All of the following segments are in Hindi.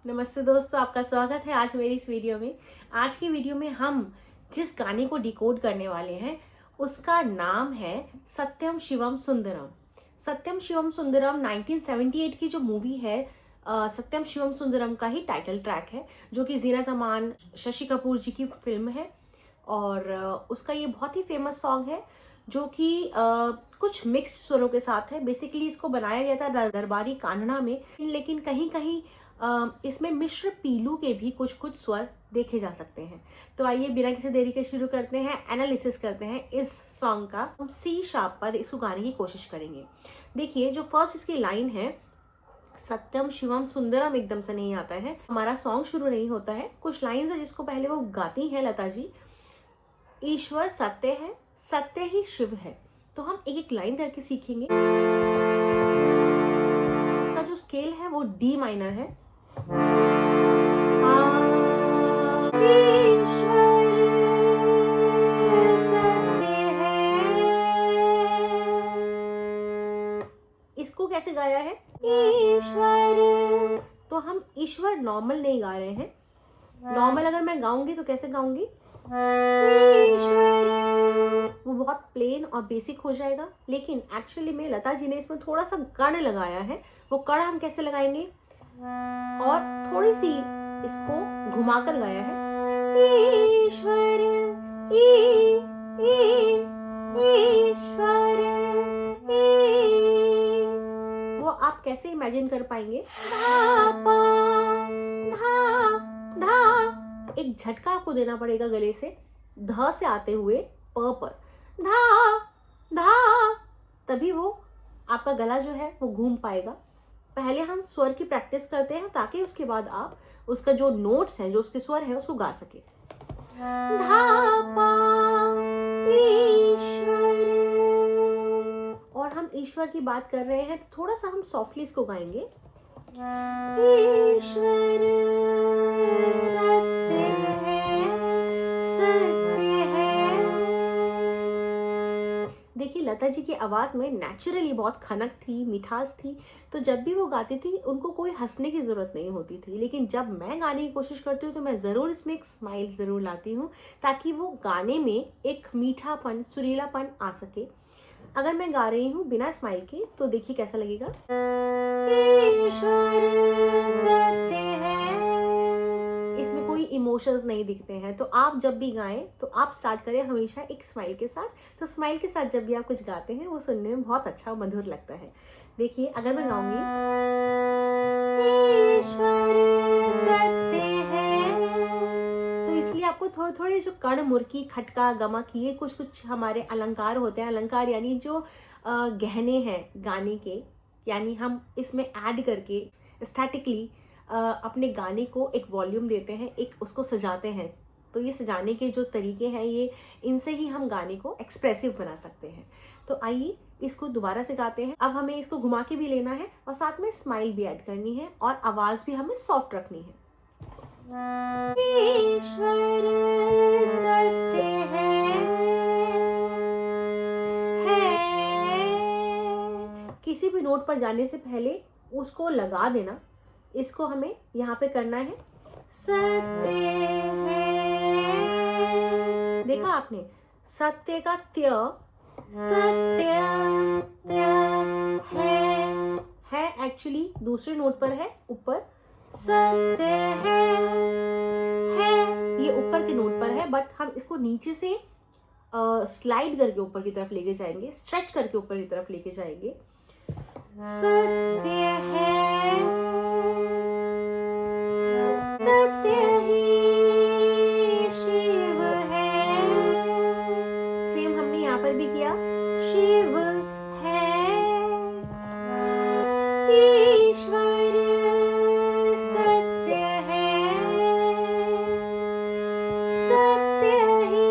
नमस्ते दोस्तों, आपका स्वागत है आज मेरी इस वीडियो में। आज की वीडियो में हम जिस गाने को डिकोड करने वाले हैं उसका नाम है सत्यम शिवम सुंदरम। सत्यम शिवम सुंदरम 1978 की जो मूवी है सत्यम शिवम सुंदरम का ही टाइटल ट्रैक है, जो कि जीनत अमान, शशि कपूर जी की फिल्म है। और उसका ये बहुत ही फेमस सॉन्ग है जो कि कुछ मिक्स्ड स्वरों के साथ है। बेसिकली इसको बनाया गया था दरबारी कान्हड़ा में, लेकिन कहीं कहीं इसमें मिश्र पीलू के भी कुछ कुछ स्वर देखे जा सकते हैं। तो आइए बिना किसी देरी के शुरू करते हैं, एनालिसिस करते हैं इस सॉन्ग का। हम सी शार्प पर इसको गाने की कोशिश करेंगे। देखिए, जो फर्स्ट इसकी लाइन है सत्यम शिवम सुंदरम एकदम से नहीं आता है, हमारा सॉन्ग शुरू नहीं होता है। कुछ लाइन्स है जिसको पहले वो गाती हैं लता जी। ईश्वर सत्य है, सत्य ही शिव है। तो हम एक एक लाइन करके सीखेंगे। इसका जो स्केल है वो डी माइनर है। ईश्वर सत्य है। इसको कैसे गाया है? ईश्वर। तो हम ईश्वर नॉर्मल नहीं गा रहे हैं। नॉर्मल अगर मैं गाऊंगी तो कैसे गाऊंगी? ईश्वर। वो बहुत प्लेन और बेसिक हो जाएगा, लेकिन एक्चुअली में लता जी ने इसमें थोड़ा सा कण लगाया है। वो कण हम कैसे लगाएंगे? और थोड़ी सी इसको घुमाकर गाया है। ईश्वर ईश्वर वो आप कैसे इमेजिन कर पाएंगे? धा पा धा धा। एक झटका आपको देना पड़ेगा गले से, ध से आते हुए प पर, धा धा, तभी वो आपका गला जो है वो घूम पाएगा। पहले हम स्वर की प्रैक्टिस करते हैं ताकि उसके बाद आप उसका जो नोट्स हैं, जो उसके स्वर है, उसको गा सके। धा पा ईश्वर। और हम ईश्वर की बात कर रहे हैं तो थोड़ा सा हम सॉफ्टली इसको गाएंगे। ईश्वर सत्य है, सत्य है। देखिए, लता जी की आवाज में नेचुरली बहुत खनक थी, मिठास थी। तो जब भी वो गाती थी उनको कोई हंसने की जरूरत नहीं होती थी, लेकिन जब मैं गाने की कोशिश करती हूँ तो मैं जरूर इसमें एक स्माइल जरूर लाती हूँ, ताकि वो गाने में एक मीठापन, सुरीलापन आ सके। अगर मैं गा रही हूँ बिना स्माइल के तो देखिए कैसा लगेगा। ईश्वर सत्य है। इसमें कोई इमोशंस नहीं दिखते हैं। तो आप जब भी गाएं तो आप स्टार्ट करें हमेशा एक स्माइल के साथ। तो स्माइल के साथ जब भी आप कुछ गाते हैं वो सुनने में बहुत अच्छा और मधुर लगता है। देखिए, अगर मैं गाऊंगी ईश्वर सत्य है, तो इसलिए आपको थोड़े थोड़े जो कण, मुर्की, खटका, गमक, ये कुछ कुछ हमारे अलंकार होते हैं। अलंकार यानी जो गहने हैं गाने के, यानी हम इसमें ऐड करके एस्थेटिकली अपने गाने को एक वॉल्यूम देते हैं, एक उसको सजाते हैं। तो ये सजाने के जो तरीके हैं, ये इनसे ही हम गाने को एक्सप्रेसिव बना सकते हैं। तो आइए इसको दोबारा से गाते हैं। अब हमें इसको घुमा के भी लेना है और साथ में स्माइल भी ऐड करनी है और आवाज भी हमें सॉफ्ट रखनी है। ईश्वर सत्य है। किसी भी नोट पर जाने से पहले उसको लगा देना। इसको हमें यहाँ पे करना है, सत्य है। देखा आपने, सत्य का त्य, सत्य त्य है एक्चुअली दूसरे नोट पर है, ऊपर। सत्य है ये ऊपर के नोट पर है, बट हम इसको नीचे से स्लाइड करके ऊपर की तरफ लेके जाएंगे, स्ट्रेच करके ऊपर की तरफ लेके जाएंगे। सत्य है, सत्य ही शिव है। सेम हमने यहाँ पर भी किया, शिव है। ईश्वर सत्य है, सत्य ही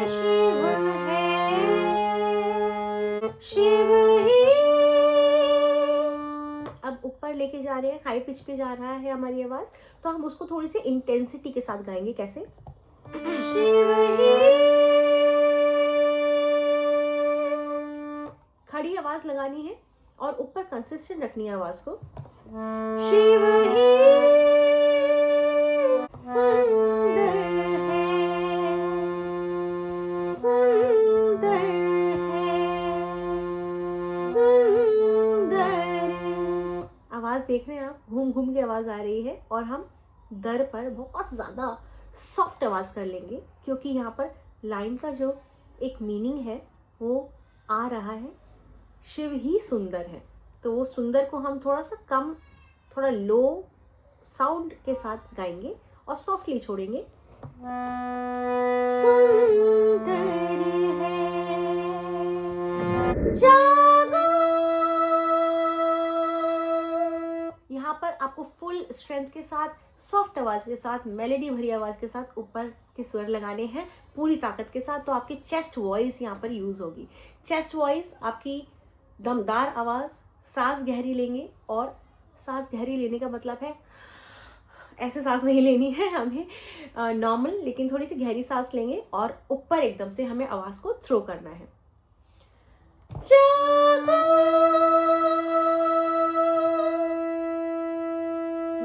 शिव है, शिव ही। अब ऊपर लेके जा रहे हैं, हाई पिच पे जा रहा है हमारी आवाज, तो हम उसको थोड़ी सी इंटेंसिटी के साथ गाएंगे। कैसे? शिव ही। खड़ी आवाज लगानी है और ऊपर कंसिस्टेंट रखनी है आवाज को। शिव ही सुंदर है, सुंदर है, सुंदर। आवाज देख रहे हैं आप, घूम घूम के आवाज आ रही है। और हम दर पर बहुत ज़्यादा सॉफ्ट आवाज़ कर लेंगे, क्योंकि यहाँ पर लाइन का जो एक मीनिंग है वो आ रहा है, शिव ही सुंदर है। तो वो सुंदर को हम थोड़ा सा कम, थोड़ा लो साउंड के साथ गाएंगे और सॉफ्टली छोड़ेंगे। सुंदर है जागो। यहाँ पर आपको फुल स्ट्रेंथ के साथ, सॉफ्ट आवाज के साथ, मेलोडी भरी आवाज के साथ ऊपर के स्वर लगाने हैं पूरी ताकत के साथ। तो आपकी चेस्ट वॉइस यहाँ पर यूज होगी। चेस्ट वॉइस आपकी दमदार आवाज, सांस गहरी लेंगे। और सांस गहरी लेने का मतलब है ऐसे सांस नहीं लेनी है हमें, नॉर्मल, लेकिन थोड़ी सी गहरी सांस लेंगे और ऊपर एकदम से हमें आवाज को थ्रो करना है।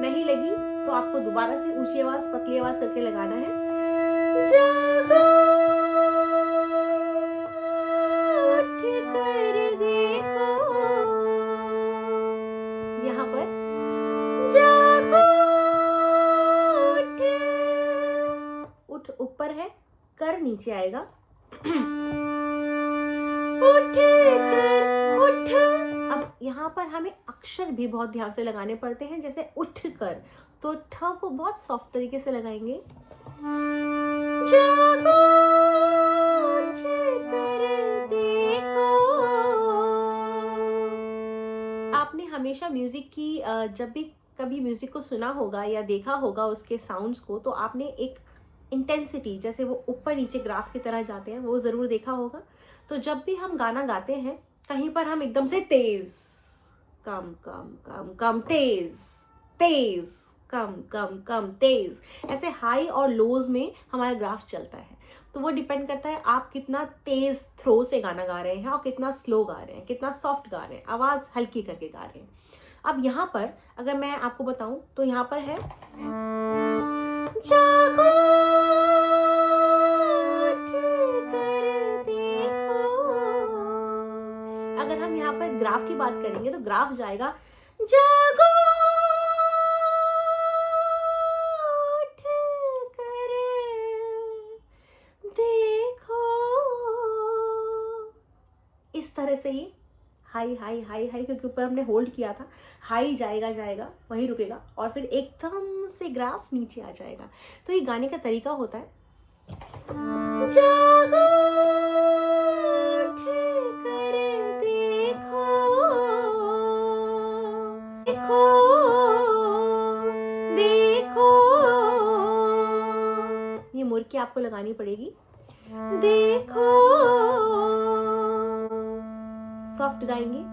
नहीं लगी तो आपको दोबारा से ऊंची आवाज, पतली आवाज करके लगाना है। जागो, उठ कर देखो। यहाँ पर जागो, उठ ऊपर है, कर नीचे आएगा। उठ कर, उठ। अब यहाँ पर हमें अक्षर भी बहुत ध्यान से लगाने पड़ते हैं, जैसे उठ कर, तो ठ को बहुत सॉफ्ट तरीके से लगाएंगे। जागो, उठ कर देखो। आपने हमेशा म्यूजिक की, जब भी कभी म्यूजिक को सुना होगा या देखा होगा उसके साउंड्स को, तो आपने एक इंटेंसिटी, जैसे वो ऊपर नीचे ग्राफ की तरह जाते हैं, वो जरूर देखा होगा। तो जब भी हम गाना गाते हैं, कहीं पर हम एकदम से तेज, कम कम कम कम, तेज तेज, कम कम कम, तेज, ऐसे हाई और लोज में हमारा ग्राफ चलता है। तो वो डिपेंड करता है आप कितना तेज थ्रो से गाना गा रहे हैं और कितना स्लो गा रहे हैं, कितना सॉफ्ट गा रहे हैं, आवाज हल्की करके गा रहे हैं। अब यहाँ पर अगर मैं आपको बताऊं तो यहाँ पर है जागो, उठ कर देखो। अगर हम यहाँ पर ग्राफ की बात करेंगे तो ग्राफ जाएगा जागो, उठ कर देखो। इस तरह से ही हाई हाई हाई हाई, क्योंकि ऊपर हमने होल्ड किया था, हाई जाएगा जाएगा वहीं रुकेगा और फिर एकदम से ग्राफ नीचे आ जाएगा। तो ये गाने का तरीका होता है। जागो, उठ कर देखो, देखो, देखो। ये मुर्की आपको लगानी पड़ेगी। देखो, सॉफ्ट गाएंगे।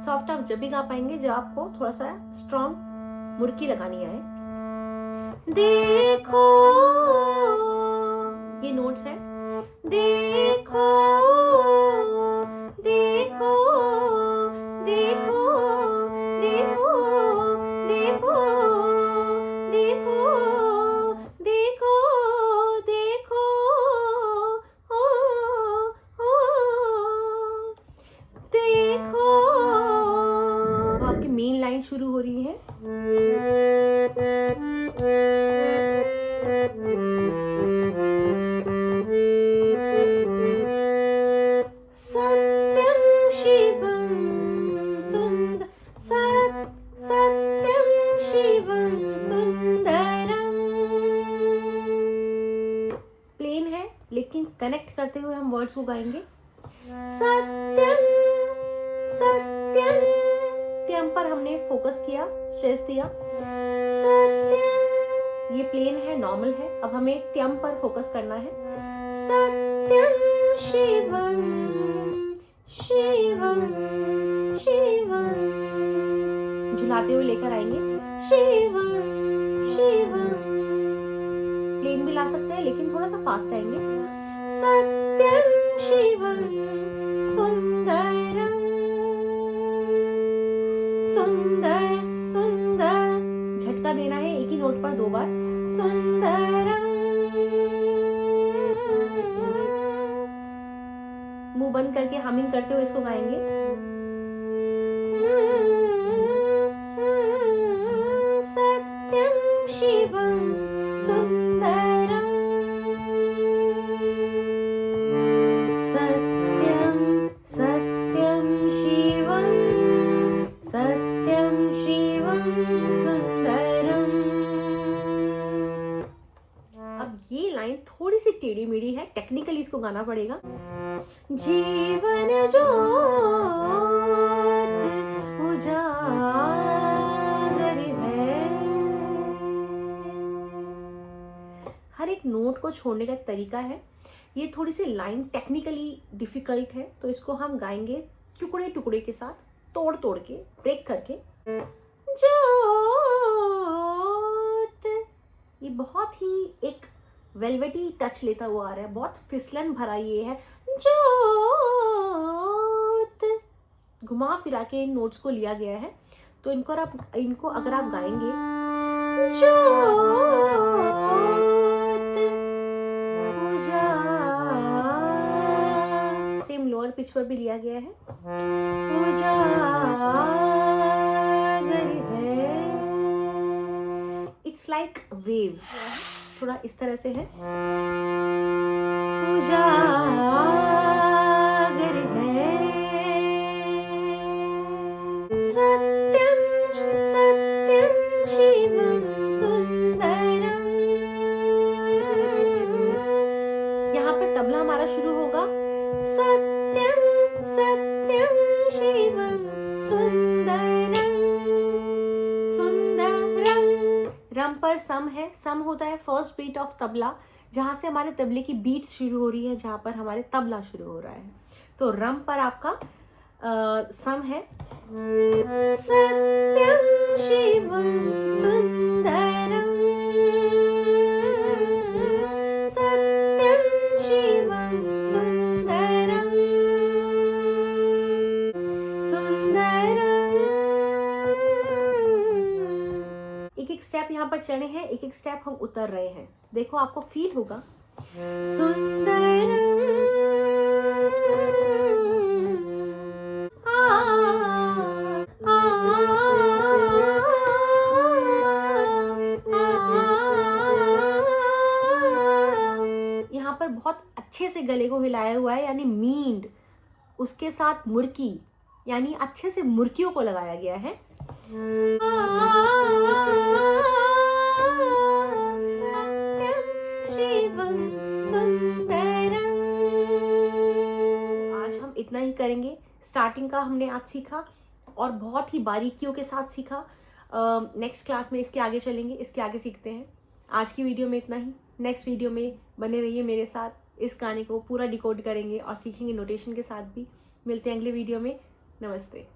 सॉफ्ट आप जब भी गा पाएंगे जब आपको थोड़ा सा स्ट्रॉन्ग मुर्की लगानी आए। देखो, ये नोट्स है। देखो, देखो, देखो, देखो, देखो, देखो, देखो, देखो, ओ, ओ, देखो। आपकी मेन लाइन शुरू हो रही है। सत्यम शिवम सुंदर, सत्यम शिवम सुंदरम। प्लेन है लेकिन कनेक्ट करते हुए हम वर्ड्स को गाएंगे। सत्यम, सत्यम, त्यम पर हमने फोकस किया, स्ट्रेस दिया। सत्यम, ये प्लेन है, नॉर्मल है। अब हमें त्यम पर फोकस करना है। सत्यम शिवम, शिवम, शिवम, झुलाते हुए लेकर आएंगे। शिवम, शिवम, प्लेन भी ला सकते हैं लेकिन थोड़ा सा फास्ट आएंगे। सत्यम शिवम सुंदरम, सुंदर ठेका देना है एक ही नोट पर 2 बार। सुंदरम, मुंह बंद करके हमिंग करते हुए इसको गाएंगे। सत्यम शिवम सुंदरम, सत्यम सत्यम शिवम, सत्यम शिवम सुंदरम। अब ये लाइन थोड़ी सी टेढ़ी मेढ़ी है, टेक्निकली इसको गाना पड़ेगा। जीवन ज्योत उजागर है। हर एक नोट को छोड़ने का एक तरीका है। ये थोड़ी सी लाइन टेक्निकली डिफिकल्ट है, तो इसको हम गाएंगे टुकड़े टुकड़े के साथ, तोड़ तोड़ के, ब्रेक करके। ज्योत, ये बहुत ही एक वेलवेटी टच लेता हुआ आ रहा है, बहुत फिसलन भरा ये है। ज्योत, घुमा फिरा के इन नोट्स को लिया गया है। तो इनको अगर आप गाएंगे, सेम लोअर पिच पर भी लिया गया है। इट्स लाइक वेव्स, थोड़ा इस तरह से है। उजागर है। सत्यम सत्यम शिवम सुंदरम। यहाँ पर तबला हमारा शुरू होगा। सत्यम सत्यम शिवम सुंदरम, सुंदरम। रम पर सम है। सम होता है फर्स्ट बीट ऑफ तबला, जहाँ से हमारे तबले की बीट शुरू हो रही है, जहाँ पर हमारे तबला शुरू हो रहा है। तो रम पर आपका सम है। सत्यम शिवम सुंदरम, सत्यम शिवम सुंदरम, सुंदरम। एक एक स्टेप यहाँ पर चढ़े हैं, एक एक स्टेप हम उतर रहे हैं। देखो आपको फील होगा। सुंदरम, यहाँ पर बहुत अच्छे से गले को हिलाया हुआ है, यानी मींड, उसके साथ मुर्की, यानी अच्छे से मुर्कियों को लगाया गया है। आज हम इतना ही करेंगे। स्टार्टिंग का हमने आज सीखा और बहुत ही बारीकियों के साथ सीखा। नेक्स्ट क्लास में इसके आगे चलेंगे, इसके आगे सीखते हैं। आज की वीडियो में इतना ही। नेक्स्ट वीडियो में बने रहिए मेरे साथ, इस गाने को पूरा डिकोड करेंगे और सीखेंगे नोटेशन के साथ भी। मिलते हैं अगले वीडियो में। नमस्ते।